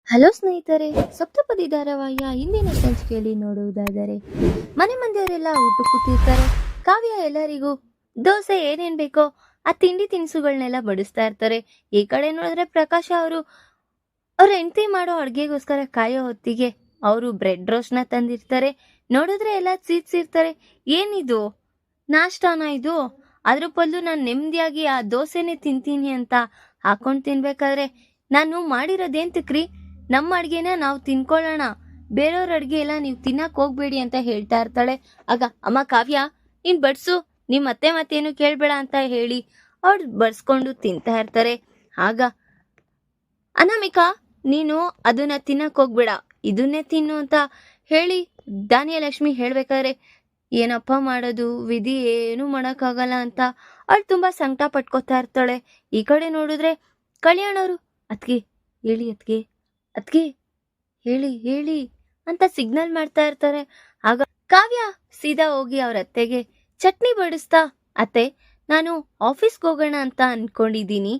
Hello ಸ್ನೇಹಿತರೆ, ಸಪ್ತಪದಿ ಧಾರಾವಾಹಿಯ ಇಂದಿನ ಸಂಚಿಕೆಯಲ್ಲಿ ನೋಡುವುದಾದರೆ ಮನೆ ಮಂದಿಯವರೆಲ್ಲ ಊಟ ಕೂತಿರ್ತಾರೆ. ಕಾವ್ಯ ಎಲ್ಲರಿಗೂ ದೋಸೆ ಏನೇನ್ ಬೇಕೋ ಆ ತಿಂಡಿ ತಿನಿಸುಗಳನ್ನೆಲ್ಲ ಬಡಿಸ್ತಾ ಇರ್ತಾರೆ. ಈ ಕಡೆ ನೋಡಿದ್ರೆ ಪ್ರಕಾಶ ಅವ್ರ ಹೆಂಡತಿ ಮಾಡೋ ಅಡ್ಗೆಗೋಸ್ಕರ ಕಾಯೋ ಹೊತ್ತಿಗೆ ಅವರು ಬ್ರೆಡ್ ರೋಸ್ಟ್ನ ತಂದಿರ್ತಾರೆ. ನೋಡಿದ್ರೆ ಎಲ್ಲ ಚೀರ್ಸಿರ್ತಾರೆ. ಏನಿದು ನಾಷ್ಟಾನ ಇದು? ಅದ್ರ ಬದಲು ನಾನು ನೆಮ್ಮದಿಯಾಗಿ ಆ ದೋಸೆನೆ ತಿಂತೀನಿ ಅಂತ ಹಾಕೊಂಡು ತಿನ್ಬೇಕಾದ್ರೆ ನಾನು ಮಾಡಿರೋದೇನ್ ತಿಕ್ರಿ, ನಮ್ಮ ಅಡ್ಗೆನ ನಾವು ತಿನ್ಕೊಳ್ಳೋಣ, ಬೇರೆಯವ್ರ ಅಡ್ಗೆ ಎಲ್ಲ ನೀವು ತಿನ್ನಕ್ ಹೋಗ್ಬೇಡಿ ಅಂತ ಹೇಳ್ತಾ ಇರ್ತಾಳೆ. ಆಗ ಅಮ್ಮ ಕಾವ್ಯ ನೀನ್ ಬಡ್ಸು, ನಿಮ್ ಮತ್ತೇನು ಕೇಳ್ಬೇಡ ಅಂತ ಹೇಳಿ ಅವ್ರು ಬಡ್ಸ್ಕೊಂಡು ತಿಂತಾ ಇರ್ತಾರೆ. ಆಗ ಅನಾಮಿಕಾ ನೀನು ಅದನ್ನ ತಿನ್ನಕ್ ಹೋಗ್ಬೇಡ, ಇದನ್ನೇ ತಿನ್ನು ಅಂತ ಹೇಳಿ ಧಾನ್ಯಲಕ್ಷ್ಮಿ ಹೇಳ್ಬೇಕಾದ್ರೆ ಏನಪ್ಪ ಮಾಡೋದು, ವಿಧಿ ಏನು ಮಾಡಕ್ಕಾಗಲ್ಲ ಅಂತ ಅವಳು ತುಂಬಾ ಸಂಕಟ ಪಟ್ಕೋತಾ ಇರ್ತಾಳೆ. ಈ ಕಡೆ ನೋಡಿದ್ರೆ ಕಲ್ಯಾಣವರು ಅತ್ಗೆ ಹೇಳಿ ಅತ್ಗೆ ಅತ್ಗೆ ಹೇಳಿ ಹೇಳಿ ಅಂತ ಸಿಗ್ನಲ್ ಮಾಡ್ತಾ ಇರ್ತಾರೆ. ಆಗ ಕಾವ್ಯ ಸೀದಾ ಹೋಗಿ ಅವ್ರ ಅತ್ತೆಗೆ ಚಟ್ನಿ ಬಡಿಸ್ತಾ, ಅತ್ತೆ ನಾನು ಆಫೀಸ್ಗೆ ಹೋಗೋಣ ಅಂತ ಅನ್ಕೊಂಡಿದ್ದೀನಿ,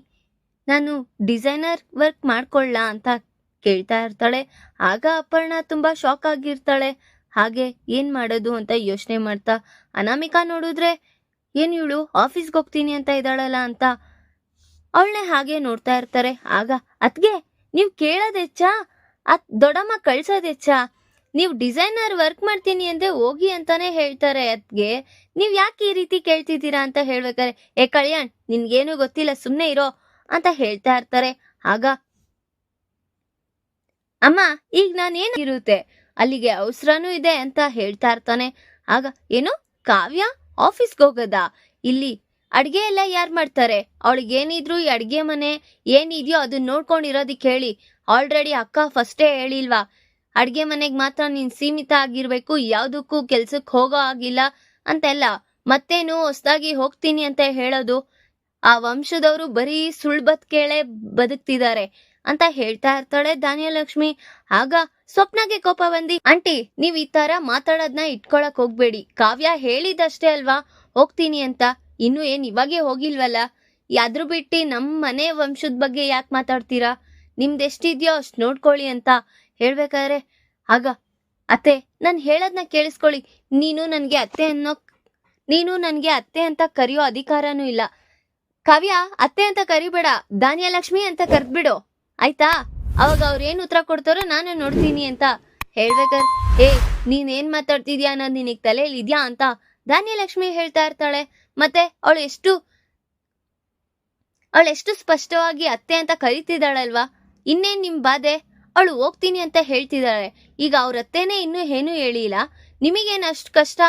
ನಾನು ಡಿಸೈನರ್ ವರ್ಕ್ ಮಾಡ್ಕೊಳ್ಳ ಅಂತ ಕೇಳ್ತಾ ಇರ್ತಾಳೆ. ಆಗ ಅಪರ್ಣ ತುಂಬಾ ಶಾಕ್ ಆಗಿರ್ತಾಳೆ. ಹಾಗೆ ಏನ್ ಮಾಡೋದು ಅಂತ ಯೋಚನೆ ಮಾಡ್ತಾ ಅನಾಮಿಕಾ ನೋಡಿದ್ರೆ ಏನ್ ಇವಳು ಆಫೀಸ್ಗೆ ಹೋಗ್ತೀನಿ ಅಂತ ಇದ್ದಾಳಲ್ಲ ಅಂತ ಅವಳನ್ನೇ ಹಾಗೆ ನೋಡ್ತಾ ಇರ್ತಾರೆ. ಆಗ ಅತ್ಗೆ ನೀವ್ ಕೇಳೋದೆಚ್ಚಾ, ದೊಡ್ಡಮ್ಮ ಕಳ್ಸೋದೆಚ್ಚಾ, ನೀವು ಡಿಸೈನರ್ ವರ್ಕ್ ಮಾಡ್ತೀನಿ ಅಂದ್ರೆ ಹೋಗಿ ಅಂತಾನೆ ಹೇಳ್ತಾರೆ ಅತ್ಗೆ, ನೀವ್ ಯಾಕೆ ಈ ರೀತಿ ಕೇಳ್ತಿದ್ದೀರಾ ಅಂತ ಹೇಳ್ಬೇಕಾರೆ ಏ ಕಲ್ಯಾಣ್ ನಿನ್ಗೇನು ಗೊತ್ತಿಲ್ಲ ಸುಮ್ನೆ ಇರೋ ಅಂತ ಹೇಳ್ತಾ ಇರ್ತಾರೆ. ಆಗ ಅಮ್ಮ ಈಗ ನಾನೇನು ಇರುತ್ತೆ ಅಲ್ಲಿಗೆ ಅವಸರನೂ ಇದೆ ಅಂತ ಹೇಳ್ತಾ ಇರ್ತಾನೆ. ಆಗ ಏನು ಕಾವ್ಯ ಆಫೀಸ್ಗೆ ಹೋಗೋದಾ, ಇಲ್ಲಿ ಅಡ್ಗೆ ಎಲ್ಲ ಯಾರು ಮಾಡ್ತಾರೆ, ಅವಳಿಗೇನಿದ್ರು ಈ ಅಡ್ಗೆ ಮನೆ ಏನಿದೆಯೋ ಅದನ್ನ ನೋಡ್ಕೊಂಡಿರೋದಿಕ್ಕೆ ಹೇಳಿ, ಆಲ್ರೆಡಿ ಅಕ್ಕ ಫಸ್ಟೇ ಹೇಳಿಲ್ವಾ ಅಡ್ಗೆ ಮನೆಗೆ ಮಾತ್ರ ನೀನ್ ಸೀಮಿತ ಆಗಿರ್ಬೇಕು, ಯಾವ್ದಕ್ಕೂ ಕೆಲ್ಸಕ್ಕೆ ಹೋಗೋ ಆಗಿಲ್ಲ ಅಂತೆಲ್ಲ, ಮತ್ತೇನು ಹೊಸ್ದಾಗಿ ಹೋಗ್ತೀನಿ ಅಂತ ಹೇಳೋದು, ಆ ವಂಶದವರು ಬರೀ ಸುಳ್ಬತ್ ಕೇಳೇ ಬದುಕ್ತಿದ್ದಾರೆ ಅಂತ ಹೇಳ್ತಾ ಇರ್ತಾಳೆ ಧಾನ್ಯಲಕ್ಷ್ಮಿ. ಆಗ ಸ್ವಪ್ನಗೆ ಕೋಪ ಬಂದಿ, ಆಂಟಿ ನೀವ್ ಈ ತರ ಮಾತಾಡೋದನ್ನ ಇಟ್ಕೊಳಕ್ ಹೋಗ್ಬೇಡಿ, ಕಾವ್ಯ ಹೇಳಿದಷ್ಟೇ ಅಲ್ವಾ ಹೋಗ್ತೀನಿ ಅಂತ, ಇನ್ನು ಏನ್ ಇವಾಗೆ ಹೋಗಿಲ್ವಲ್ಲ, ಯಾದ್ರು ಬಿಟ್ಟು ನಮ್ ಮನೆ ವಂಶದ ಬಗ್ಗೆ ಯಾಕೆ ಮಾತಾಡ್ತೀರಾ, ನಿಮ್ದೆಷ್ಟಿದ್ಯೋ ಅಷ್ಟ್ ನೋಡ್ಕೊಳ್ಳಿ ಅಂತ ಹೇಳ್ಬೇಕಾದ್ರೆ ಆಗ ಅತ್ತೆ ನಾನು ಹೇಳೋದನ್ನ ಕೇಳಿಸ್ಕೊಳ್ಳಿ, ನೀನು ನನ್ಗೆ ಅತ್ತೆ ಅಂತ ಕರೆಯೋ ಅಧಿಕಾರನೂ ಇಲ್ಲ, ಕಾವ್ಯ ಅತ್ತೆ ಅಂತ ಕರಿಬೇಡ, ಧಾನ್ಯಲಕ್ಷ್ಮಿ ಅಂತ ಕರ್ದ್ಬಿಡು ಆಯ್ತಾ, ಅವಾಗ ಅವ್ರೇನ್ ಉತ್ತರ ಕೊಡ್ತಾರೋ ನಾನು ನೋಡ್ತೀನಿ ಅಂತ ಹೇಳ್ಬೇಕಾದ್ರೆ ಏ ನೀನೇನ್ ಮಾತಾಡ್ತಿದ್ಯಾ ಅನ್ನೋದು ನಿನಗ್ ತಲೆಯಲ್ಲಿ ಇದ್ಯಾ ಅಂತ ಧಾನ್ಯಲಕ್ಷ್ಮಿ ಹೇಳ್ತಾ ಇರ್ತಾಳೆ. ಮತ್ತೆ ಅವಳು ಎಷ್ಟು ಸ್ಪಷ್ಟವಾಗಿ ಅತ್ತೆ ಅಂತ ಕರಿತಿದ್ದಾಳಲ್ವಾ, ಇನ್ನೇನ್ ನಿಮ್ ಬಾಧೆ, ಅವಳು ಹೋಗ್ತೀನಿ ಅಂತ ಹೇಳ್ತಿದ್ದಾಳೆ, ಈಗ ಅವ್ರ ಅತ್ತೆನೇ ಇನ್ನೂ ಏನೂ ಹೇಳಿಲ್ಲ, ನಿಮಗೇನ್ ಅಷ್ಟು ಕಷ್ಟ?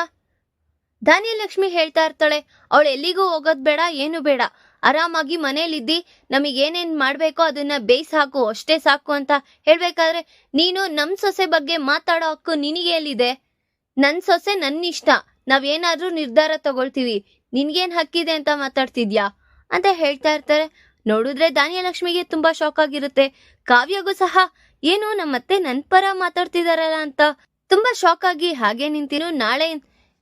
ಧಾನ್ಯಲಕ್ಷ್ಮಿ ಹೇಳ್ತಾ ಇರ್ತಾಳೆ, ಅವಳು ಎಲ್ಲಿಗೂ ಹೋಗೋದ್ ಬೇಡ, ಏನು ಬೇಡ, ಆರಾಮಾಗಿ ಮನೇಲಿದ್ದಿ ನಮಗೇನೇನ್ ಮಾಡ್ಬೇಕೋ ಅದನ್ನ ಬೇಯಿಸ್ ಹಾಕು ಅಷ್ಟೇ ಸಾಕು ಅಂತ ಹೇಳ್ಬೇಕಾದ್ರೆ ನೀನು ನಮ್ ಸೊಸೆ ಬಗ್ಗೆ ಮಾತಾಡೋ ಹಕ್ಕು ನಿನಗೆ ಎಲ್ಲಿದೆ, ನನ್ ಸೊಸೆ ನನ್ನ ಇಷ್ಟ, ನಾವೇನಾದ್ರೂ ನಿರ್ಧಾರ ತಗೊಳ್ತೀವಿ, ನಿನ್ಗೇನ್ ಹಕ್ಕಿದೆ ಅಂತ ಮಾತಾಡ್ತಿದ್ಯಾ ಅಂತ ಹೇಳ್ತಾ ಇರ್ತಾರೆ. ನೋಡಿದ್ರೆ ಧಾನ್ಯಲಕ್ಷ್ಮಿಗೆ ತುಂಬಾ ಶಾಕ್ ಆಗಿರುತ್ತೆ. ಕಾವ್ಯಗೂ ಸಹ ಏನು ನಮ್ಮತ್ತೆ ನನ್ ಪರ ಮಾತಾಡ್ತಿದಾರಲ್ಲ ಅಂತ ತುಂಬಾ ಶಾಕ್ ಆಗಿ ಹಾಗೆ ನಿಂತಿರು. ನಾಳೆ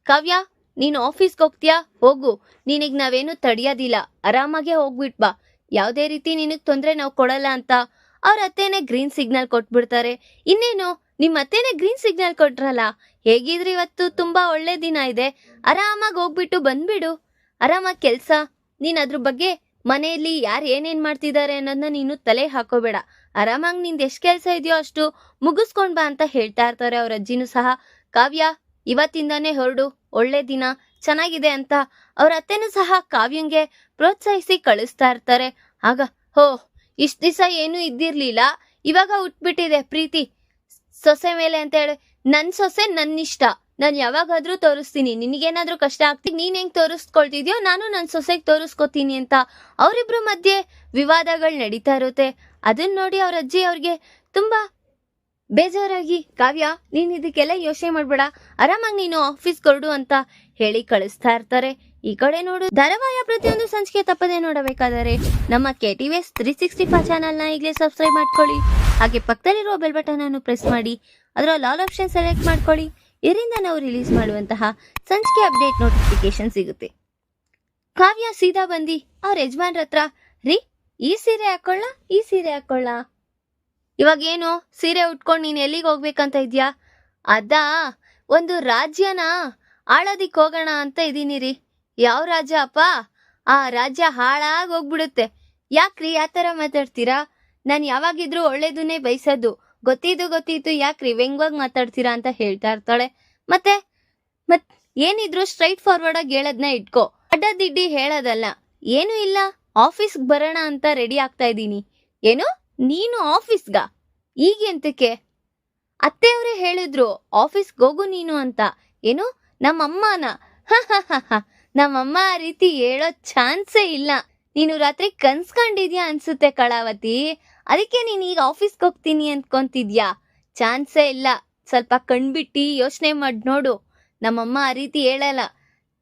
ಕಾವ್ಯ ನೀನು ಆಫೀಸ್ಗೆ ಹೋಗ್ತೀಯಾ ಹೋಗು, ನಿನಗ್ ನಾವೇನು ತಡಿಯೋದಿಲ್ಲ, ಆರಾಮಾಗೆ ಹೋಗ್ಬಿಟ್ ಬಾ, ಯಾವ್ದೇ ರೀತಿ ನಿನಗ್ ತೊಂದ್ರೆ ನಾವು ಕೊಡಲ್ಲ ಅಂತ ಅವ್ರ ಅತ್ತೇನೆ ಗ್ರೀನ್ ಸಿಗ್ನಲ್ ಕೊಟ್ಬಿಡ್ತಾರೆ. ಇನ್ನೇನು ನಿಮ್ಮ ಅತ್ತೇನೆ ಗ್ರೀನ್ ಸಿಗ್ನಲ್ ಕೊಟ್ರಲ್ಲ, ಹೇಗಿದ್ರೆ ಇವತ್ತು ತುಂಬಾ ಒಳ್ಳೆ ದಿನ ಇದೆ, ಆರಾಮಾಗಿ ಹೋಗ್ಬಿಟ್ಟು ಬಂದ್ಬಿಡು, ಆರಾಮಾಗಿ ಕೆಲ್ಸ, ನೀನ್ ಅದ್ರ ಬಗ್ಗೆ ಮನೆಯಲ್ಲಿ ಯಾರು ಏನೇನ್ ಮಾಡ್ತಿದ್ದಾರೆ ಅನ್ನೋದನ್ನ ನೀನು ತಲೆ ಹಾಕೋಬೇಡ, ಆರಾಮಾಗಿ ನಿಂದ ಎಷ್ಟ್ ಕೆಲ್ಸ ಇದೆಯೋ ಅಷ್ಟು ಮುಗಿಸ್ಕೊಂಡ್ ಬಾ ಅಂತ ಹೇಳ್ತಾ ಇರ್ತಾರೆ ಅವ್ರ ಅಜ್ಜಿನೂ ಸಹ. ಕಾವ್ಯ ಇವತ್ತಿಂದಾನೇ ಹೊರಡು, ಒಳ್ಳೆ ದಿನ ಚೆನ್ನಾಗಿದೆ ಅಂತ ಅವ್ರ ಅತ್ತೆನೂ ಸಹ ಕಾವ್ಯಂಗೆ ಪ್ರೋತ್ಸಾಹಿಸಿ ಕಳಿಸ್ತಾ ಇರ್ತಾರೆ. ಆಗ ಹೋ ಇಷ್ಟ ದಿವಸ ಏನೂ ಇದ್ದಿರ್ಲಿಲ್ಲ, ಇವಾಗ ಉಟ್ಬಿಟ್ಟಿದೆ ಪ್ರೀತಿ ಸೊಸೆ ಮೇಲೆ ಅಂತ ಹೇಳಿ, ನನ್ ಸೊಸೆ ನನ್ನಿಷ್ಟ, ನಾನು ಯಾವಾಗಾದ್ರೂ ತೋರಿಸ್ತೀನಿ, ನಿನಗೇನಾದ್ರೂ ಕಷ್ಟ ಆಗ್ತೀನಿ, ನೀನ್ ಹೆಂಗ್ ತೋರಿಸ್ಕೊಳ್ತಿದ್ಯೋ ನಾನು ನನ್ನ ಸೊಸೆಗೆ ತೋರಿಸ್ಕೊತೀನಿ ಅಂತ ಅವರಿಬ್ರು ಮಧ್ಯೆ ವಿವಾದಗಳು ನಡೀತಾ ಇರುತ್ತೆ. ಅದನ್ನ ನೋಡಿ ಅವ್ರ ಅಜ್ಜಿ ಅವ್ರಿಗೆ ತುಂಬಾ ಬೇಜಾರಾಗಿ ಕಾವ್ಯ ನೀನ್ ಇದಕ್ಕೆಲ್ಲ ಯೋಚನೆ ಮಾಡ್ಬೇಡ, ಆರಾಮಾಗಿ ನೀನು ಆಫೀಸ್ ಕೊರಡು ಅಂತ ಹೇಳಿ ಕಳಿಸ್ತಾ ಇರ್ತಾರೆ. ಈ ಕಡೆ ನೋಡು ಧಾರಾವಾಹಿಯ ಪ್ರತಿಯೊಂದು ಸಂಚಿಕೆ ತಪ್ಪದೆ ನೋಡಬೇಕಾದರೆ ನಮ್ಮ KTVS 365 ಚಾನಲ್ನ ಈಗಲೇ ಸಬ್ಸ್ಕ್ರೈಬ್ ಮಾಡ್ಕೊಳ್ಳಿ, ಹಾಗೆ ಪಕ್ಕದಲ್ಲಿರುವ ಬೆಲ್ ಬಟನ್ ಅನ್ನು ಪ್ರೆಸ್ ಮಾಡಿ ಅದರಲ್ಲಿ ಆಲ್ ಆಪ್ಷನ್ ಸೆಲೆಕ್ಟ್ ಮಾಡ್ಕೊಳ್ಳಿ, ಇದರಿಂದ ನಾವು ರಿಲೀಸ್ ಮಾಡುವಂತಹ ಸಂಚಿಕೆ ಅಪ್ಡೇಟ್ ನೋಟಿಫಿಕೇಶನ್ ಸಿಗುತ್ತೆ. ಕಾವ್ಯ ಸೀದಾ ಬಂದಿ ಅವ್ರ ಯಜಮಾನ್ರ ಹತ್ರ, ರೀ ಈ ಸೀರೆ ಹಾಕೊಳ್ಳ ಇವಾಗೇನು ಸೀರೆ ಉಟ್ಕೊಂಡು ನೀನು ಎಲ್ಲಿಗೆ ಹೋಗ್ಬೇಕಂತ ಇದ್ಯಾ? ಅದಾ, ಒಂದು ರಾಜ್ಯನ ಆಳೋದಿಕ್ ಹೋಗೋಣ ಅಂತ ಇದೀನಿ ರೀ. ಯಾವ ರಾಜ್ಯ ಅಪ್ಪ? ಆ ರಾಜ್ಯ ಹಾಳಾಗಿ ಹೋಗ್ಬಿಡುತ್ತೆ. ಯಾಕ್ರಿ ಆ ಥರ ಮಾತಾಡ್ತೀರಾ? ನಾನು ಯಾವಾಗಿದ್ರು ಒಳ್ಳೇದನ್ನೇ ಬಯಸೋದು. ಗೊತ್ತಿದ್ದು ಯಾಕ್ರಿ ವ್ಯಂಗ್ಯವಾಗಿ ಮಾತಾಡ್ತೀರಾ ಅಂತ ಹೇಳ್ತಾ ಇರ್ತಾಳೆ. ಮತ್ತೆ ಏನಿದ್ರು ಸ್ಟ್ರೈಟ್ ಫಾರ್ವರ್ಡ್ ಆಗಿ ಹೇಳೋದನ್ನ ಇಟ್ಕೋ, ಅಡ್ಡದಿಡ್ಡಿ ಹೇಳೋದಲ್ಲ. ಏನು ಇಲ್ಲ, ಆಫೀಸ್ಗೆ ಬರೋಣ ಅಂತ ರೆಡಿ ಆಗ್ತಾ ಇದ್ದೀನಿ. ಏನು, ನೀನು ಆಫೀಸ್ಗ? ಈಗ ಎಂತಕ್ಕೆ? ಅತ್ತೆಯವರೇ ಹೇಳಿದ್ರು ಆಫೀಸ್ಗೆ ಹೋಗು ನೀನು ಅಂತ. ಏನು, ನಮ್ಮಮ್ಮನ? ನಮ್ಮಮ್ಮ ಆ ರೀತಿ ಹೇಳೋ ಚಾನ್ಸೇ ಇಲ್ಲ. ನೀನು ರಾತ್ರಿ ಕನ್ಸ್ಕೊಂಡಿದ್ಯಾ ಅನ್ಸುತ್ತೆ ಕಳಾವತಿ. ಅದಕ್ಕೆ ನೀನು ಈಗ ಆಫೀಸ್ಗೆ ಹೋಗ್ತೀನಿ ಅಂದ್ಕೊಂತಿದ್ಯಾ? ಚಾನ್ಸೇ ಇಲ್ಲ. ಸ್ವಲ್ಪ ಕಣ್ಬಿಟ್ಟು ಯೋಚನೆ ಮಾಡಿ ನೋಡು. ನಮ್ಮಮ್ಮ ಆ ರೀತಿ ಹೇಳಲ್ಲ.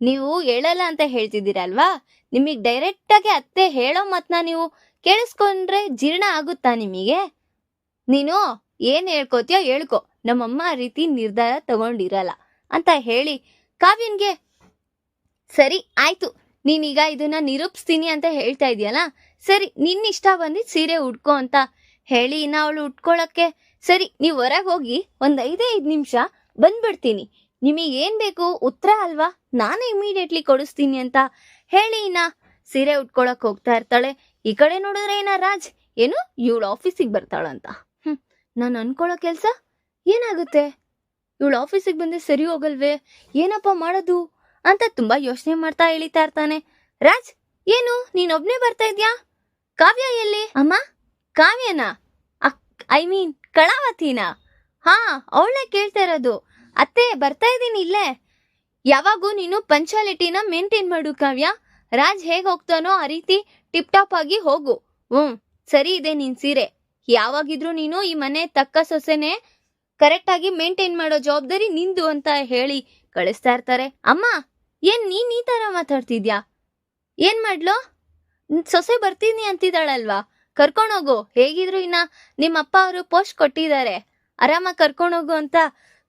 ನೀವು ಹೇಳಲ್ಲ ಅಂತ ಹೇಳ್ತಿದ್ದೀರಲ್ವಾ, ನಿಮಗೆ ಡೈರೆಕ್ಟಾಗಿ ಅತ್ತೆ ಹೇಳೋ ಮಾತನ್ನ ನೀವು ಕೇಳಿಸ್ಕೊಂಡ್ರೆ ಜೀರ್ಣ ಆಗುತ್ತಾ ನಿಮಗೆ? ನೀನು ಏನು ಹೇಳ್ಕೋತೀಯೋ ಹೇಳ್ಕೊ, ನಮ್ಮಮ್ಮ ಆ ರೀತಿ ನಿರ್ಧಾರ ತಗೊಂಡಿರಲ್ಲ ಅಂತ ಹೇಳಿ ಕಾವ್ಯನ್ಗೆ, ಸರಿ ಆಯ್ತು, ನೀನೀಗ ಇದನ್ನ ನಿರೂಪಿಸ್ತೀನಿ ಅಂತ ಹೇಳ್ತಾ ಇದೆಯಲ್ಲ, ಸರಿ ನಿನ್ನಿಷ್ಟ ಬಂದಿದ್ದು ಸೀರೆ ಉಟ್ಕೋ ಅಂತ ಹೇಳಿ ಇನ್ನು ಅವಳು ಉಟ್ಕೊಳ್ಳೋಕ್ಕೆ, ಸರಿ ನೀವು ಹೊರಗೆ ಹೋಗಿ ಒಂದು 5 ನಿಮಿಷ ಬಂದ್ಬಿಡ್ತೀನಿ, ನಿಮಗೇನು ಬೇಕು ಉತ್ತರ ಅಲ್ವಾ, ನಾನೇ ಇಮಿಡಿಯೇಟ್ಲಿ ಕೊಡಿಸ್ತೀನಿ ಅಂತ ಹೇಳಿ ಇನ್ನ ಸೀರೆ ಉಟ್ಕೊಳಕ್ ಹೋಗ್ತಾ ಇರ್ತಾಳೆ. ಈ ಕಡೆ ನೋಡಿದ್ರೆ ರಾಜ್, ಏನು ಇವಳು ಆಫೀಸಿಗೆ ಬರ್ತಾಳಂತ. ನಾನು ಅನ್ಕೊಳ್ಳೋ ಕೆಲಸ ಏನಾಗುತ್ತೆ? ಇವಳು ಆಫೀಸಿಗೆ ಬಂದ್ರೆ ಸರಿ ಹೋಗಲ್ವೇ, ಏನಪ್ಪ ಮಾಡೋದು ಅಂತ ತುಂಬಾ ಯೋಚನೆ ಮಾಡ್ತಾ ಎಳಿತಾ ಇರ್ತಾನೆ. ರಾಜ್, ಏನು ನೀನೊಬ್ನೇ ಬರ್ತಾ ಇದ್ಯಾ? ಕಾವ್ಯ ಎಲ್ಲಿ? ಅಮ್ಮ, ಕಾವ್ಯನಾ? I mean ಕಳಾವತಿನಾ? ಹಾ, ಅವಳನ್ನೇ ಕೇಳ್ತಾ ಇರೋದು. ಅತ್ತೆ ಬರ್ತಾ ಇದ್ದೀನಿ ಇಲ್ಲೇ. ಯಾವಾಗೂ ನೀನು ಪಂಚಾಲಿಟಿನ ಮೇಂಟೈನ್ ಮಾಡು ಕಾವ್ಯ. ರಾಜ್ ಹೇಗೆ ಹೋಗ್ತಾನೋ ಆ ರೀತಿ ಟಿಪ್ ಟಾಪ್ ಆಗಿ ಹೋಗು. ಸರಿ ಇದೆ ನಿನ್ ಸೀರೆ. ಯಾವಾಗಿದ್ರು ನೀನು ಈ ಮನೆ ತಕ್ಕ ಸೊಸೆನೆ, ಕರೆಕ್ಟ್ ಆಗಿ ಮೇಂಟೈನ್ ಮಾಡೋ ಜವಾಬ್ದಾರಿ ನಿಂದು ಅಂತ ಹೇಳಿ ಕಳಿಸ್ತಾ ಇರ್ತಾರೆ. ಅಮ್ಮ, ಏನ್ ನೀನ್ ಈ ತರ ಮಾತಾಡ್ತಿದ್ಯಾ? ಏನ್ ಮಾಡ್ಲೋ? ಸೊಸೆ ಬರ್ತೀನಿ ಅಂತಿದ್ದಾಳಲ್ವಾ, ಕರ್ಕೊಂಡೋಗು. ಹೇಗಿದ್ರು ಇನ್ನ ನಿಮ್ಮಪ್ಪ ಅವರು ಪೋಸ್ಟ್ ಕೊಟ್ಟಿದ್ದಾರೆ, ಆರಾಮಾಗಿ ಕರ್ಕೊಂಡೋಗು ಅಂತ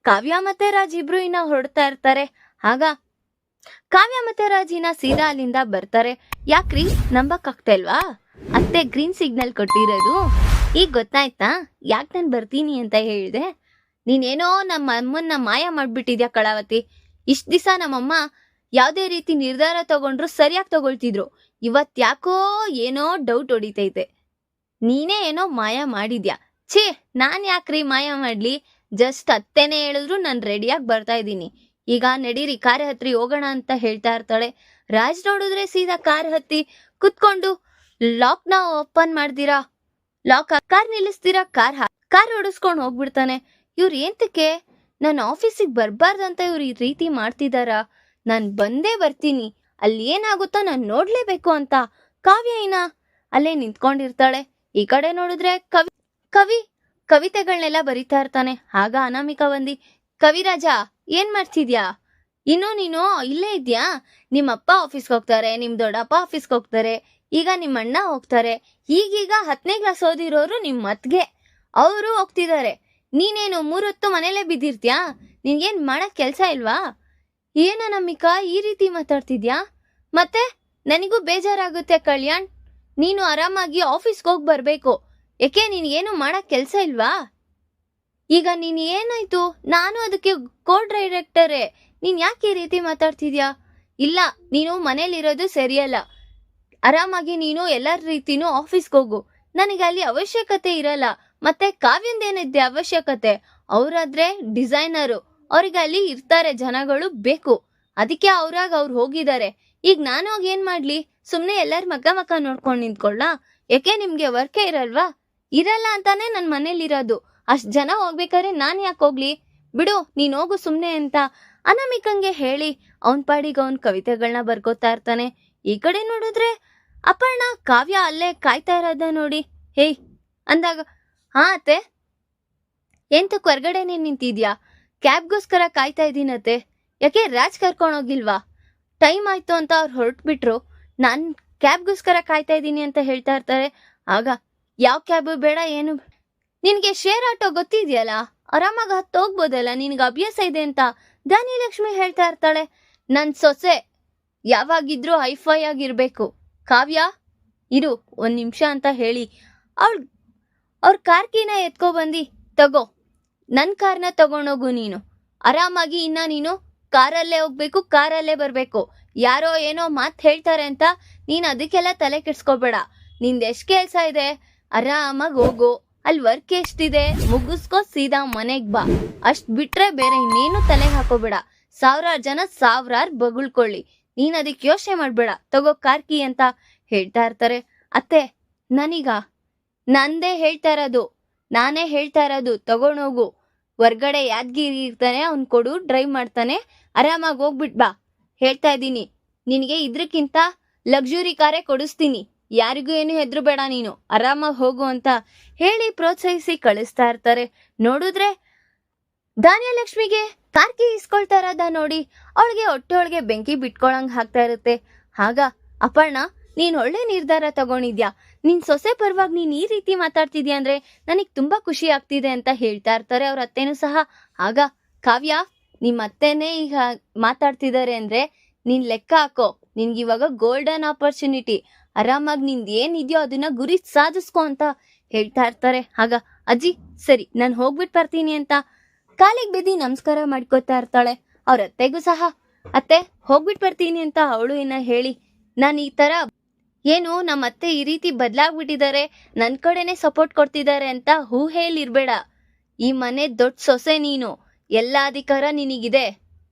ಕಾವ್ಯ ಮತ್ತೆ ರಾಜ್ ಇಬ್ರು ಇನ್ನ ಹೊರಡ್ತಾ ಇರ್ತಾರೆ. ಆಗ ಕಾವ್ಯ ಮತ್ತೆ ರಾಜಿನ ಸೀದಾ ಅಲ್ಲಿಂದ ಬರ್ತಾರೆ. ಯಾಕ್ರಿ ನಂಬಕ್ ಆಗ್ತಾ ಇಲ್ವಾ? ಅತ್ತೆ ಗ್ರೀನ್ ಸಿಗ್ನಲ್ ಕೊಟ್ಟಿರೋದು ಈಗ ಗೊತ್ತಾಯ್ತಾ ಯಾಕೆ ನಾನು ಬರ್ತೀನಿ ಅಂತ ಹೇಳಿದೆ? ನೀನೇನೋ ನಮ್ಮ ಅಮ್ಮನ್ನ ಮಾಯ ಮಾಡ್ಬಿಟ್ಟಿದ್ಯಾ ಕಳಾವತಿ. ಇಷ್ಟ ದಿವಸ ನಮ್ಮಮ್ಮ ಯಾವುದೇ ರೀತಿ ನಿರ್ಧಾರ ತಗೊಂಡ್ರು ಸರಿಯಾಗಿ ತಗೊಳ್ತಿದ್ರು. ಇವತ್ ಯಾಕೋ ಏನೋ ಡೌಟ್ ಹೊಡಿತೈತೆ. ನೀನೇ ಏನೋ ಮಾಯ ಮಾಡಿದ್ಯಾ. ಛೇ, ನಾನ್ ಯಾಕ್ರಿ ಮಾಯ ಮಾಡ್ಲಿ? ಜಸ್ಟ್ ಅತ್ತೆನೇ ಹೇಳಿದ್ರು ನಾನು ರೆಡಿಯಾಗಿ ಬರ್ತಾ ಇದ್ದೀನಿ. ಈಗ ನಡೀರಿ ಕಾರ್ ಹತ್ರಿ ಹೋಗೋಣ ಅಂತ ಹೇಳ್ತಾ ಇರ್ತಾಳೆ. ರಾಜ್ ನೋಡಿದ್ರೆ ಸೀದಾ ಕಾರ್ ಹತ್ತಿ ಕುತ್ಕೊಂಡು ಲಾಕ್ನ ಓಪನ್ ಮಾಡ್ದಿರಾ, ಕಾರ್ ನಿಲ್ಲಿಸ್ತೀರಾ, ಕಾರ್ ಓಡಿಸ್ಕೊಂಡು ಹೋಗ್ಬಿಡ್ತಾನೆ. ಇವ್ರು ಏಂತಕ್ಕೆ ನಾನು ಆಫೀಸಿಗೆ ಬರ್ಬಾರ್ದಂತ ಇವ್ರು ಈ ರೀತಿ ಮಾಡ್ತಿದಾರ? ನಾನು ಬಂದೇ ಬರ್ತೀನಿ, ಅಲ್ಲಿ ಏನಾಗುತ್ತೋ ನಾನು ನೋಡ್ಲೇಬೇಕು ಅಂತ ಕಾವ್ಯ ಅಲ್ಲೇ ನಿಂತ್ಕೊಂಡಿರ್ತಾಳೆ. ಈ ಕಡೆ ನೋಡಿದ್ರೆ ಕವಿತೆಗಳನ್ನೆಲ್ಲ ಬರಿತಾ ಇರ್ತಾನೆ. ಆಗ ಅನಾಮಿಕಾ ಬಂದಿ, ಕವಿರಾಜ ಏನ್ ಮಾಡ್ತಿದ್ಯಾ? ಇನ್ನು ನೀನು ಇಲ್ಲೇ ಇದ್ಯಾ? ನಿಮ್ಮಪ್ಪ ಆಫೀಸ್ಗೆ ಹೋಗ್ತಾರೆ, ನಿಮ್ ದೊಡ್ಡಪ್ಪ ಆಫೀಸ್ಗೆ ಹೋಗ್ತಾರೆ, ಈಗ ನಿಮ್ಮ ಅಣ್ಣ ಹೋಗ್ತಾರೆ, ಈಗೀಗ 10ನೇ ಕ್ಲಾಸ್ ಓದಿರೋರು ನಿಮ್ಮ ಮತ್ಗೆ ಅವರು ಹೋಗ್ತಿದ್ದಾರೆ. ನೀನೇನು 3 ಹೊತ್ತು ಮನೇಲೆ ಬಿದ್ದಿರ್ತ್ಯಾ? ನಿನ್ಗೇನ್ ಮಾಡಕ್ ಕೆಲ್ಸ ಇಲ್ವಾ? ಏನ ನಮಿಕಾ ಈ ರೀತಿ ಮಾತಾಡ್ತಿದ್ಯಾ? ಮತ್ತೆ ನನಗೂ ಬೇಜಾರಾಗುತ್ತೆ ಕಲ್ಯಾಣ್. ನೀನು ಆರಾಮಾಗಿ ಆಫೀಸ್ಗೆ ಹೋಗಿ ಬರ್ಬೇಕು. ಯಾಕೆ ನಿನ್ಗೇನು ಮಾಡಕ್ ಕೆಲ್ಸ ಇಲ್ವಾ? ಈಗ ನೀನ್ ಏನಾಯ್ತು? ನಾನು ಅದಕ್ಕೆ ಕೋ ಡೈರೆಕ್ಟರೇ. ನೀನ್ ಯಾಕೆ ಈ ರೀತಿ ಮಾತಾಡ್ತಿದ್ಯಾ? ಇಲ್ಲ, ನೀನು ಮನೇಲಿರೋದು ಸರಿಯಲ್ಲ. ಆರಾಮಾಗಿ ನೀನು ಎಲ್ಲರ ರೀತಿನೂ ಆಫೀಸ್ಗೆ ಹೋಗು. ನನಗೆ ಅಲ್ಲಿ ಅವಶ್ಯಕತೆ ಇರಲ್ಲ. ಮತ್ತೆ ಕಾವ್ಯಂದೇನಿದೆ ಅವಶ್ಯಕತೆ? ಅವರಾದ್ರೆ ಡಿಸೈನರು, ಅವ್ರಿಗೆ ಅಲ್ಲಿ ಇರ್ತಾರೆ ಜನಗಳು ಬೇಕು, ಅದಕ್ಕೆ ಅವ್ರು ಹೋಗಿದ್ದಾರೆ. ಈಗ ನಾನು ಹೋಗಿ ಏನ್ ಮಾಡ್ಲಿ? ಸುಮ್ನೆ ಎಲ್ಲರ ಮಕ್ಕ ನೋಡ್ಕೊಂಡು ನಿಂತ್ಕೊಳ್ಳ? ಯಾಕೆ ನಿಮ್ಗೆ ವರ್ಕೇ ಇರಲ್ವಾ? ಇರಲ್ಲ ಅಂತಾನೆ ನನ್ ಮನೇಲಿರೋದು. ಅಷ್ಟ್ ಜನ ಹೋಗ್ಬೇಕಾದ್ರೆ ನಾನ್ ಯಾಕೆ ಹೋಗ್ಲಿ? ಬಿಡು, ನೀನ್ ಹೋಗು ಸುಮ್ನೆ ಅಂತ ಅನಾಮಿಕಂಗೆ ಹೇಳಿ ಅವನ್ ಪಾಡಿಗೆ ಅವನ್ ಕವಿತೆಗಳನ್ನ ಬರ್ಕೋತಾ ಇರ್ತಾನೆ. ಈ ಕಡೆ ನೋಡಿದ್ರೆ ಅಪರ್ಣ ಕಾವ್ಯ ಅಲ್ಲೇ ಕಾಯ್ತಾ ಇರೋದ ನೋಡಿ. ಹೇಯ್ ಅಂದಾಗ, ಹಾ ಅತ್ತೆ, ಎಂತಕ್ ಹೊರ್ಗಡೆನೆ ನಿಂತಿದ್ಯಾ? ಕ್ಯಾಬ್ಗೋಸ್ಕರ ಕಾಯ್ತಾ ಇದ್ದೀನತ್ತೆ. ಯಾಕೆ ರಾಜ್ ಕರ್ಕೊಂಡೋಗಿಲ್ವಾ? ಟೈಮ್ ಆಯ್ತು ಅಂತ ಅವ್ರು ಹೊರಟ್ಬಿಟ್ರು, ನಾನ್ ಕ್ಯಾಬ್ಗೋಸ್ಕರ ಕಾಯ್ತಾ ಇದ್ದೀನಿ ಅಂತ ಹೇಳ್ತಾ ಇರ್ತಾರೆ. ಆಗ ಯಾವ ಕ್ಯಾಬ್ ಬೇಡ, ಏನು, ನಿನ್ಗೆ ಶೇರ್ ಆಟೋ ಗೊತ್ತಿದ್ಯಲ್ಲ, ಆರಾಮಾಗಿ ಹತ್ತು ಹೋಗ್ಬೋದಲ್ಲ, ನಿನ್ಗೆ ಅಭ್ಯಾಸ ಇದೆ ಅಂತ ಧಾನ್ಯಲಕ್ಷ್ಮಿ ಹೇಳ್ತಾ ಇರ್ತಾಳೆ. ನನ್ ಸೊಸೆ ಯಾವಾಗಿದ್ರು ಹೈಫೈ ಆಗಿರ್ಬೇಕು. ಕಾವ್ಯ ಇರು 1 ನಿಮಿಷ ಅಂತ ಹೇಳಿ ಅವ್ರ ಕಾರ್ ಕೀನ ಎತ್ಕೊ ಬಂದಿ ತಗೋ, ನನ್ ಕಾರ್ನ ತಗೊಂಡೋಗು ನೀನು ಆರಾಮಾಗಿ. ಇನ್ನ ನೀನು ಕಾರಲ್ಲೇ ಹೋಗ್ಬೇಕು, ಕಾರಲ್ಲೇ ಬರ್ಬೇಕು. ಯಾರೋ ಏನೋ ಮಾತ್ ಹೇಳ್ತಾರೆ ಅಂತ ನೀನ್ ಅದಕ್ಕೆಲ್ಲ ತಲೆ ಕೆಡ್ಸ್ಕೊಬೇಡ. ನಿಂದ ಎಷ್ಟ್ ಕೆಲ್ಸ ಇದೆ ಆರಾಮಾಗಿ ಹೋಗು, ಅಲ್ಲಿ ವರ್ಕ್ ಎಷ್ಟಿದೆ ಮುಗಿಸ್ಕೊ, ಸೀದಾ ಮನೆಗ್ ಬಾ. ಅಷ್ಟ್ ಬಿಟ್ರೆ ಬೇರೆ ಇನ್ನೇನು ತಲೆಗೆ ಹಾಕೋಬೇಡ. ಸಾವಿರಾರು ಜನ ಸಾವಿರಾರು ಬಗಳ್ಕೊಳ್ಳಿ, ನೀನ್ ಅದಕ್ಕೆ ಯೋಚನೆ ಮಾಡ್ಬೇಡ. ತಗೋ ಕಾರ್ ಕೀ ಅಂತ ಹೇಳ್ತಾ ಇರ್ತಾರೆ. ಅತ್ತೆ ನನೀಗ ನಂದೇ ಹೇಳ್ತಾ ಇರೋದು, ನಾನೇ ಹೇಳ್ತಾ ಇರೋದು, ತಗೊಂಡೋಗು. ಹೊರ್ಗಡೆ ಯಾದಗಿರಿ ಇರ್ತಾನೆ, ಅವ್ನ್ ಕೊಡು, ಡ್ರೈವ್ ಮಾಡ್ತಾನೆ, ಆರಾಮಾಗಿ ಹೋಗ್ಬಿಟ್ ಬಾ. ಹೇಳ್ತಾ ಇದ್ದೀನಿ, ನಿನಗೆ ಇದ್ರಕ್ಕಿಂತ ಲಕ್ಸುರಿ ಕಾರೇ ಕೊಡಿಸ್ತೀನಿ. ಯಾರಿಗೂ ಏನು ಹೆದ್ರು ಬೇಡ, ನೀನು ಆರಾಮಾಗಿ ಹೋಗು ಅಂತ ಹೇಳಿ ಪ್ರೋತ್ಸಾಹಿಸಿ ಕಳಿಸ್ತಾ ಇರ್ತಾರೆ. ನೋಡಿದ್ರೆ ಧಾನ್ಯಲಕ್ಷ್ಮಿಗೆ ಕಾರ್ ಕೀ ಇಸ್ಕೊಳ್ತಾ ಇರೋದ ನೋಡಿ ಅವಳಿಗೆ ಹೊಟ್ಟೆ ಒಳಗೆ ಬೆಂಕಿ ಬಿಟ್ಕೊಳಂಗ್ ಹಾಕ್ತಾ ಇರುತ್ತೆ. ಆಗ ಅಪರ್ಣ, ನೀನ್ ಒಳ್ಳೆ ನಿರ್ಧಾರ ತಗೊಂಡಿದ್ಯಾ, ನಿನ್ ಸೊಸೆ ಪರವಾಗಿ ನೀನ್ ಈ ರೀತಿ ಮಾತಾಡ್ತಿದ್ಯಾ ಅಂದ್ರೆ ನನಗ್ ತುಂಬಾ ಖುಷಿ ಆಗ್ತಿದೆ ಅಂತ ಹೇಳ್ತಾ ಇರ್ತಾರೆ ಅವ್ರ ಅತ್ತೆನೂ ಸಹ. ಆಗ ಕಾವ್ಯ, ನಿಮ್ ಅತ್ತೆನೇ ಈಗ ಮಾತಾಡ್ತಿದ್ದಾರೆ ಅಂದ್ರೆ ನೀನ್ ಲೆಕ್ಕ ಹಾಕೋ, ನಿನ್ಗಿವಾಗ ಗೋಲ್ಡನ್ ಆಪರ್ಚುನಿಟಿ, ಆರಾಮಾಗಿ ನಿಂದ ಏನಿದ್ಯೋ ಅದನ್ನ ಗುರಿ ಸಾಧಿಸ್ಕೊ ಅಂತ ಹೇಳ್ತಾ ಇರ್ತಾರೆ. ಆಗ ಅಜ್ಜಿ ಸರಿ ನಾನು ಹೋಗ್ಬಿಟ್ಟು ಬರ್ತೀನಿ ಅಂತ ಕಾಲಿಗೆ ಬಿದ್ದು ನಮಸ್ಕಾರ ಮಾಡ್ಕೋತಾ ಇರ್ತಾಳೆ. ಅವ್ರ ಅತ್ತೆಗೂ ಸಹ ಅತ್ತೆ ಹೋಗ್ಬಿಟ್ಟು ಬರ್ತೀನಿ ಅಂತ ಅವಳು ಇನ್ನ ಹೇಳಿ, ನಾನು ಈ ತರ ಏನು ನಮ್ಮ ಅತ್ತೆ ಈ ರೀತಿ ಬದಲಾಗ್ಬಿಟ್ಟಿದ್ದಾರೆ, ನನ್ ಕಡೆನೆ ಸಪೋರ್ಟ್ ಕೊಡ್ತಿದ್ದಾರೆ ಅಂತ ಹೇಳಿರ್ಬೇಡ. ಈ ಮನೆ ದೊಡ್ಡ ಸೊಸೆ ನೀನು, ಎಲ್ಲ ಅಧಿಕಾರ ನಿನಗಿದೆ,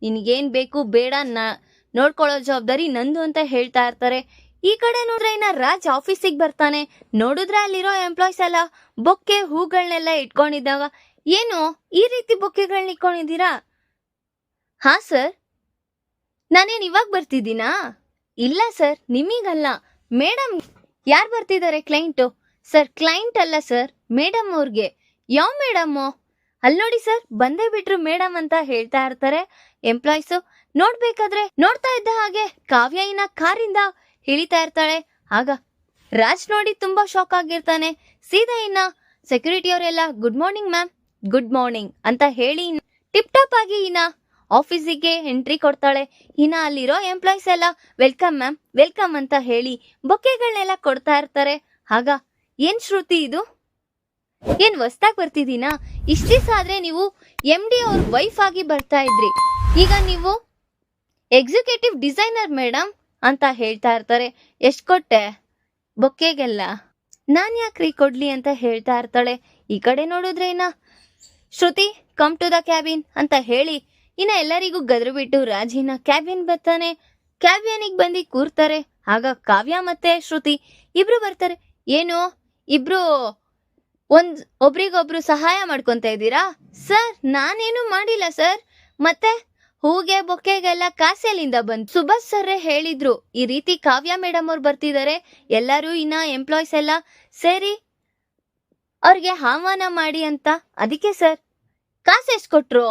ನಿನಗೇನ್ ಬೇಕು ಬೇಡ ನೋಡ್ಕೊಳ್ಳೋ ಜವಾಬ್ದಾರಿ ನಂದು ಅಂತ ಹೇಳ್ತಾ ಇರ್ತಾರೆ. ಈ ಕಡೆ ನೋಡ್ರೆ ಇನ್ನ ರಾಜ್ ಆಫೀಸಿಗೆ ಬರ್ತಾನೆ. ನೋಡಿದ್ರೆ ಅಲ್ಲಿರೋ ಎಂಪ್ಲಾಯ್ಸ್ ಎಲ್ಲ ಬೊಕ್ಕೆ ಹೂಗಳನ್ನೆಲ್ಲ ಇಟ್ಕೊಂಡಿದ್ದಾಗ, ಏನು ಈ ರೀತಿ ಬೊಕ್ಕೆಗಳನ್ನ ಇಟ್ಕೊಂಡಿದ್ದೀರಾ? ಹಾ ಸರ್, ನಾನೇನ್ ಇವಾಗ ಬರ್ತಿದ್ದೀನಾ? ಇಲ್ಲ ಸರ್, ನಿಮಗಲ್ಲ, ಮೇಡಮ್. ಯಾರು ಬರ್ತಿದ್ದಾರೆ? ಕ್ಲೈಂಟು. ಸರ್ ಕ್ಲೈಂಟ್ ಅಲ್ಲ ಸರ್, ಮೇಡಮ್ ಅವ್ರಿಗೆ. ಯಾವ ಮೇಡಮ್ಮು? ಅಲ್ಲಿ ನೋಡಿ ಸರ್, ಬಂದೇ ಬಿಟ್ರು ಮೇಡಮ್ ಅಂತ ಹೇಳ್ತಾ ಇರ್ತಾರೆ ಎಂಪ್ಲಾಯ್ಸು. ನೋಡ್ಬೇಕಾದ್ರೆ ನೋಡ್ತಾ ಇದ್ದ ಹಾಗೆ ಕಾವ್ಯ ಇನ್ನ ಕಾರಿಂದ ಇಳಿತಾ ಇರ್ತಾಳೆ. ಆಗ ರಾಜ್ ನೋಡಿ ತುಂಬಾ ಶಾಕ್ ಆಗಿರ್ತಾನೆ. ಸೀದಾ ಇನ್ನ ಸೆಕ್ಯೂರಿಟಿ ಅವರೆಲ್ಲ good morning ma'am, good morning ಅಂತ ಹೇಳಿ ಟಿಪ್ ಟಾಪ್ ಆಗಿ ಇನ್ನ ಆಫೀಸಿಗೆ ಎಂಟ್ರಿ ಕೊಡ್ತಾಳೆ. ಇನ್ನ ಅಲ್ಲಿರೋ ಎಂಪ್ಲಾಯ್ಸ್ ಎಲ್ಲ ವೆಲ್ಕಮ್ ಮ್ಯಾಮ್, ವೆಲ್ಕಮ್ ಅಂತ ಹೇಳಿ ಬೊಕ್ಕೆಗಳನ್ನೆಲ್ಲ ಕೊಡ್ತಾ ಇರ್ತಾರೆ. ಆಗ ಏನ್ ಶ್ರುತಿ ಇದು, ಏನ್ ಹೊಸ್ದಾಗ್ ಬರ್ತಿದ್ದೀನಾ? ಇಷ್ಟ ದಿವಸ ಆದ್ರೆ ನೀವು MD ಅವ್ರ ವೈಫ್ ಆಗಿ ಬರ್ತಾ ಇದ್ರಿ, ಈಗ ನೀವು ಎಕ್ಸಿಕ್ಯೂಟಿವ್ ಡಿಸೈನರ್ ಮೇಡಮ್ ಅಂತ ಹೇಳ್ತಾ ಇರ್ತಾರೆ. ಎಷ್ಟ್ ಕೊಟ್ಟೆ ಬೊಕ್ಕೆಗೆಲ್ಲ? ನಾನ್ ಯಾಕ್ರಿ ಕೊಡ್ಲಿ ಅಂತ ಹೇಳ್ತಾ ಇರ್ತಾಳೆ. ಈ ಕಡೆ ನೋಡಿದ್ರೆ ಇನ್ನ ಶ್ರುತಿ ಕಮ್ ಟು ದ ಕ್ಯಾಬಿನ್ ಅಂತ ಹೇಳಿ ಇನ್ನ ಎಲ್ಲರಿಗೂ ಗದ್ರು ಬಿಟ್ಟು ರಾಜಿನ ಕ್ಯಾಬಿನ್ ಬರ್ತಾನೆ. ಕ್ಯಾಬಿನಿಗೆ ಬಂದು ಕೂರ್ತಾರೆ. ಆಗ ಕಾವ್ಯ ಮತ್ತೆ ಶ್ರುತಿ ಇಬ್ರು ಬರ್ತಾರೆ. ಏನು ಇಬ್ರು ಒಬ್ರಿಗೊಬ್ರು ಸಹಾಯ ಮಾಡ್ಕೊಂತ ಇದ್ದೀರಾ? ಸರ್ ನಾನೇನು ಮಾಡಿಲ್ಲ ಸರ್. ಮತ್ತೆ ಹೂಗೆ ಬೊಕ್ಕೆಗೆಲ್ಲ ಕಾಸೆಲ್ಲಿಂದ ಬಂತು? ಸುಭಾಷ್ ಸರ್ರೇ ಹೇಳಿದ್ರು ಈ ರೀತಿ ಕಾವ್ಯ ಮೇಡಮ್ ಅವ್ರು ಬರ್ತಿದ್ದಾರೆ, ಎಲ್ಲರೂ ಇನ್ನ ಎಂಪ್ಲಾಯ್ಸ್ ಎಲ್ಲ ಸೇರಿ ಅವ್ರಿಗೆ ಆಹ್ವಾನ ಮಾಡಿ ಅಂತ. ಅದಕ್ಕೆ ಸರ್. ಕಾಸು ಎಷ್ಟು ಕೊಟ್ರು?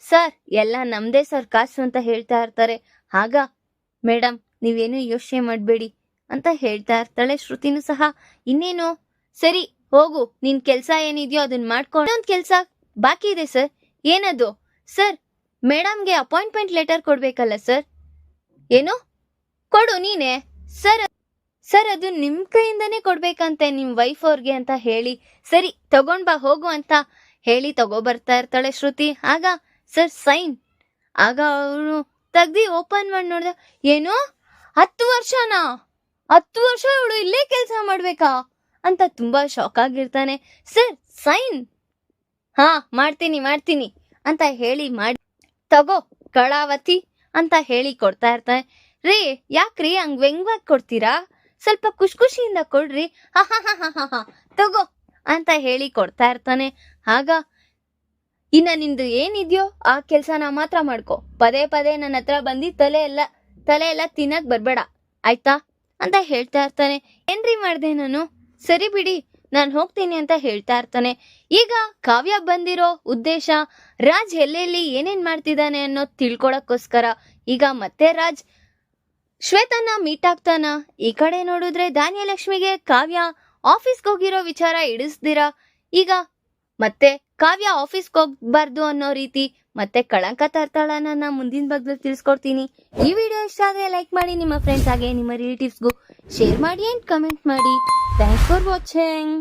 ಸರ್ ಎಲ್ಲ ನಮ್ದೇ ಸರ್ ಕಾಸು ಅಂತ ಹೇಳ್ತಾ ಇರ್ತಾರೆ. ಆಗ ಮೇಡಮ್ ನೀವೇನು ಯೋಚನೆ ಮಾಡಬೇಡಿ ಅಂತ ಹೇಳ್ತಾ ಇರ್ತಾಳೆ ಶ್ರುತಿನೂ ಸಹ. ಇನ್ನೇನು ಸರಿ ಹೋಗು, ನಿನ್ ಕೆಲ್ಸ ಏನಿದೆಯೋ ಅದನ್ನ ಮಾಡ್ಕೊಂಡು ಒಂದು ಕೆಲ್ಸ ಬಾಕಿ ಇದೆ ಸರ್. ಏನದು? ಸರ್ ಮೇಡಮ್ಗೆ ಅಪಾಯಿಂಟ್ಮೆಂಟ್ ಲೆಟರ್ ಕೊಡ್ಬೇಕಲ್ಲ ಸರ್. ಏನು ಕೊಡು ನೀನೆ. ಸರ್ ಅದು ನಿಮ್ ಕೈಯಿಂದಾನೇ ಕೊಡ್ಬೇಕಂತೆ ನಿಮ್ ವೈಫ್ ಅವ್ರಿಗೆ ಅಂತ ಹೇಳಿ, ಸರಿ ತಗೊಂಡ್ ಬಾ ಹೋಗು ಅಂತ ಹೇಳಿ ತಗೋಬರ್ತಾ ಇರ್ತಾಳೆ ಶ್ರುತಿ. ಆಗ ಸರ್ ಸೈನ್. ಆಗ ಅವನು ತೆಗ್ದಿ ಓಪನ್ ಮಾಡಿ ನೋಡ್ದ. ಏನು 10 ವರ್ಷನಾ? 10 ವರ್ಷ ಇವಳು ಇಲ್ಲೇ ಕೆಲಸ ಮಾಡ್ಬೇಕಾ ಅಂತ ತುಂಬಾ ಶಾಕ್ ಆಗಿರ್ತಾನೆ. Sir sign. ಹಾ ಮಾಡ್ತೀನಿ ಅಂತ ಹೇಳಿ ಮಾಡಿ ತಗೋ ಕಳಾವತಿ ಅಂತ ಹೇಳಿ ಕೊಡ್ತಾ ಇರ್ತಾನೆ. ರೀ ಯಾಕ್ರಿ ಹಂಗ್ ವ್ಯಂಗ್ಯವಾಗಿ ಕೊಡ್ತೀರಾ? ಸ್ವಲ್ಪ ಖುಷಿಯಿಂದ ಕೊಡ್ರಿ. ಹ ತಗೋ ಅಂತ ಹೇಳಿ ಕೊಡ್ತಾ ಇರ್ತಾನೆ. ಆಗ ಇನ್ನ ನಿಂದು ಏನಿದ್ಯೋ ಆ ಕೆಲ್ಸನ ಮಾತ್ರ ಮಾಡ್ಕೊ, ಪದೇ ಪದೇ ನನ್ನ ಹತ್ರ ಬಂದು ತಲೆ ಎಲ್ಲ ತಿನ್ನಕ್ ಬರ್ಬೇಡ ಆಯ್ತಾ ಅಂತ ಹೇಳ್ತಾ ಇರ್ತಾನೆ. ಏನ್ರಿ ಮಾಡ್ದೆ ನಾನು? ಸರಿ ಬಿಡಿ ನಾನು ಹೋಗ್ತೀನಿ ಅಂತ ಹೇಳ್ತಾ ಇರ್ತಾನೆ. ಈಗ ಕಾವ್ಯ ಬಂದಿರೋ ಉದ್ದೇಶ ರಾಜ್ ಎಲ್ಲೆಲ್ಲಿ ಏನೇನ್ ಮಾಡ್ತಿದ್ದಾನೆ ಅನ್ನೋದು ತಿಳ್ಕೊಳಕ್ಕೋಸ್ಕರ. ಈಗ ಮತ್ತೆ ರಾಜ್ ಶ್ವೇತನ ಮೀಟ್ ಆಗ್ತಾನ. ಈ ಕಡೆ ನೋಡಿದ್ರೆ ಧಾನ್ಯಲಕ್ಷ್ಮಿಗೆ ಕಾವ್ಯ ಆಫೀಸ್ಗೆ ಹೋಗಿರೋ ವಿಚಾರ ಇಡಿಸ್ದಿರ ಈಗ ಮತ್ತೆ ಕಾವ್ಯ ಆಫೀಸ್ಗೆ ಹೋಗ್ಬಾರ್ದು ಅನ್ನೋ ರೀತಿ ಮತ್ತೆ ಕಳಂಕ ತರ್ತಾಳ. ನನ್ನ ಮುಂದಿನ ಭಾಗದಲ್ಲಿ ತಿಳಿಸ್ಕೊಡ್ತೀನಿ. ಈ ವಿಡಿಯೋ ಇಷ್ಟ ಆದ್ರೆ ಲೈಕ್ ಮಾಡಿ, ನಿಮ್ಮ ಫ್ರೆಂಡ್ಸ್ ಹಾಗೆ ನಿಮ್ಮ ರಿಲೇಟಿವ್ಸ್ಗೂ ಶೇರ್ ಮಾಡಿ ಅಂಡ್ ಕಮೆಂಟ್ ಮಾಡಿ. Thanks for watching.